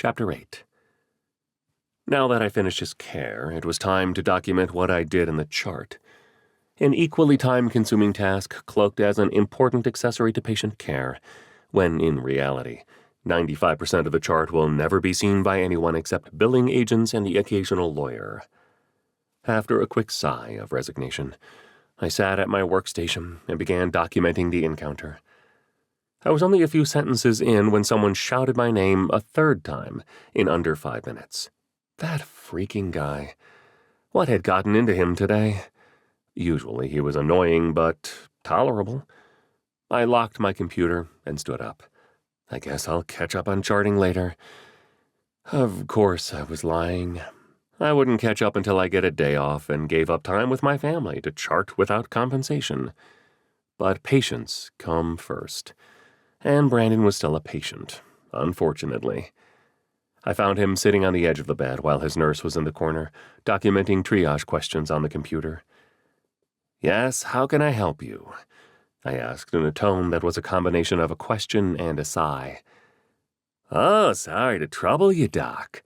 Chapter 8. Now that I finished his care, it was time to document what I did in the chart. An equally time-consuming task cloaked as an important accessory to patient care, when in reality, 95% of the chart will never be seen by anyone except billing agents and the occasional lawyer. After a quick sigh of resignation, I sat at my workstation and began documenting the encounter. I was only a few sentences in when someone shouted my name a third time in under 5 minutes. That freaking guy. What had gotten into him today? Usually he was annoying, but tolerable. I locked my computer and stood up. I guess I'll catch up on charting later. Of course I was lying. I wouldn't catch up until I get a day off and gave up time with my family to chart without compensation. But patience come first. And Brandon was still a patient, unfortunately. I found him sitting on the edge of the bed while his nurse was in the corner, documenting triage questions on the computer. "Yes, how can I help you?" I asked in a tone that was a combination of a question and a sigh. "Oh, sorry to trouble you, Doc.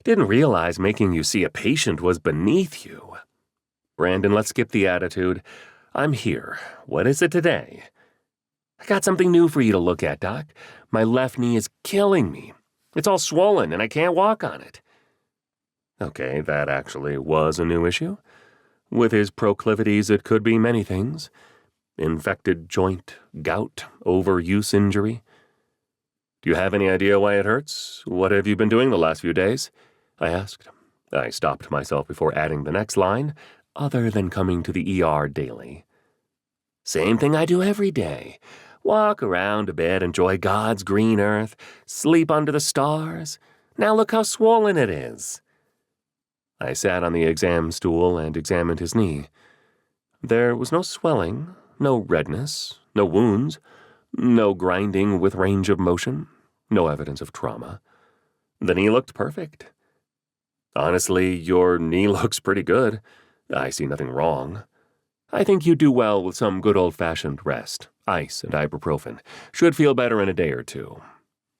Didn't realize making you see a patient was beneath you." "Brandon, let's skip the attitude. I'm here. What is it today?" "I got something new for you to look at, Doc. My left knee is killing me. It's all swollen and I can't walk on it." Okay, that actually was a new issue. With his proclivities, it could be many things. Infected joint, gout, overuse injury. "Do you have any idea why it hurts? What have you been doing the last few days?" I asked. I stopped myself before adding the next line, other than coming to the ER daily. "Same thing I do every day. Walk around a bit, enjoy God's green earth, sleep under the stars. Now look how swollen it is." I sat on the exam stool and examined his knee. There was no swelling, no redness, no wounds, no grinding with range of motion, no evidence of trauma. The knee looked perfect. "Honestly, your knee looks pretty good. I see nothing wrong. I think you do well with some good old-fashioned rest, ice and ibuprofen. Should feel better in a day or two."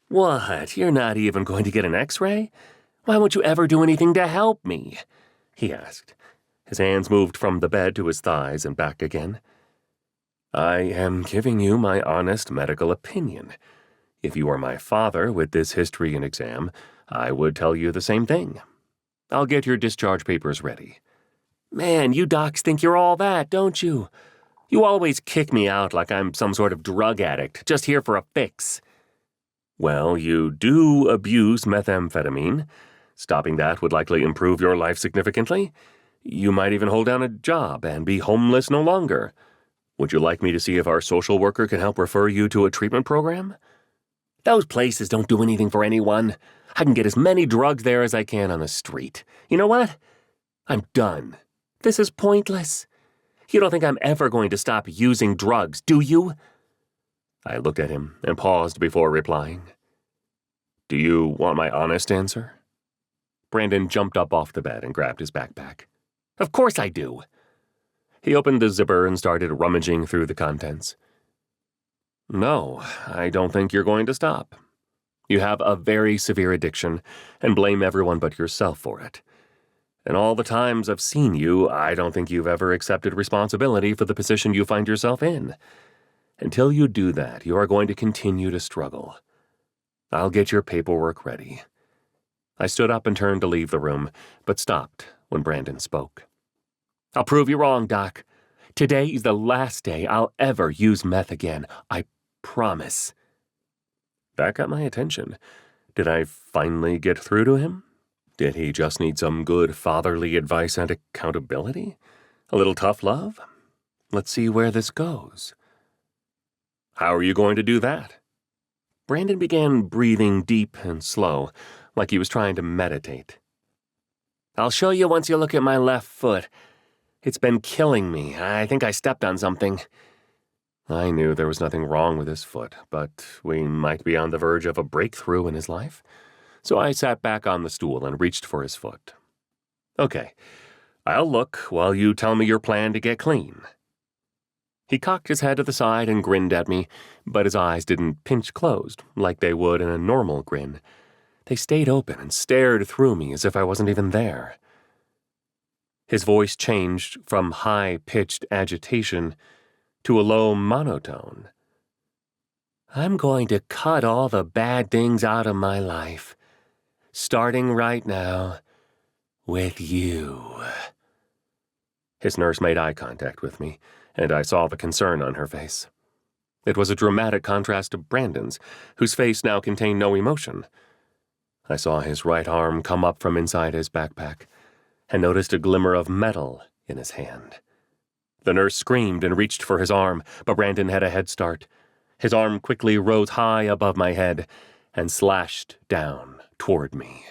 "What, you're not even going to get an x-ray? Why won't you ever do anything to help me?" he asked. His hands moved from the bed to his thighs and back again. "I am giving you my honest medical opinion. If you were my father with this history and exam, I would tell you the same thing. I'll get your discharge papers ready." "Man, you docs think you're all that, don't you? You always kick me out like I'm some sort of drug addict, just here for a fix." "Well, you do abuse methamphetamine. Stopping that would likely improve your life significantly. You might even hold down a job and be homeless no longer. Would you like me to see if our social worker can help refer you to a treatment program?" "Those places don't do anything for anyone. I can get as many drugs there as I can on the street. You know what? I'm done. This is pointless. You don't think I'm ever going to stop using drugs, do you?" I looked at him and paused before replying. "Do you want my honest answer?" Brandon jumped up off the bed and grabbed his backpack. "Of course I do." He opened the zipper and started rummaging through the contents. "No, I don't think you're going to stop. You have a very severe addiction and blame everyone but yourself for it. In all the times I've seen you, I don't think you've ever accepted responsibility for the position you find yourself in. Until you do that, you are going to continue to struggle. I'll get your paperwork ready." I stood up and turned to leave the room, but stopped when Brandon spoke. "I'll prove you wrong, Doc. Today is the last day I'll ever use meth again. I promise." That got my attention. Did I finally get through to him? Did he just need some good fatherly advice and accountability? A little tough love? Let's see where this goes. "How are you going to do that?" Brandon began breathing deep and slow, like he was trying to meditate. "I'll show you once you look at my left foot. It's been killing me. I think I stepped on something." I knew there was nothing wrong with his foot, but we might be on the verge of a breakthrough in his life. So I sat back on the stool and reached for his foot. "Okay, I'll look while you tell me your plan to get clean." He cocked his head to the side and grinned at me, but his eyes didn't pinch closed like they would in a normal grin. They stayed open and stared through me as if I wasn't even there. His voice changed from high-pitched agitation to a low monotone. I'm going to cut all the bad things out of my life, starting right now with you. His nurse made eye contact with me, and I saw the concern on her face. It was a dramatic contrast to Brandon's, whose face now contained no emotion. I saw his right arm come up from inside his backpack, and noticed a glimmer of metal in his hand. The nurse screamed and reached for his arm, but Brandon had a head start. His arm quickly rose high above my head and slashed down toward me.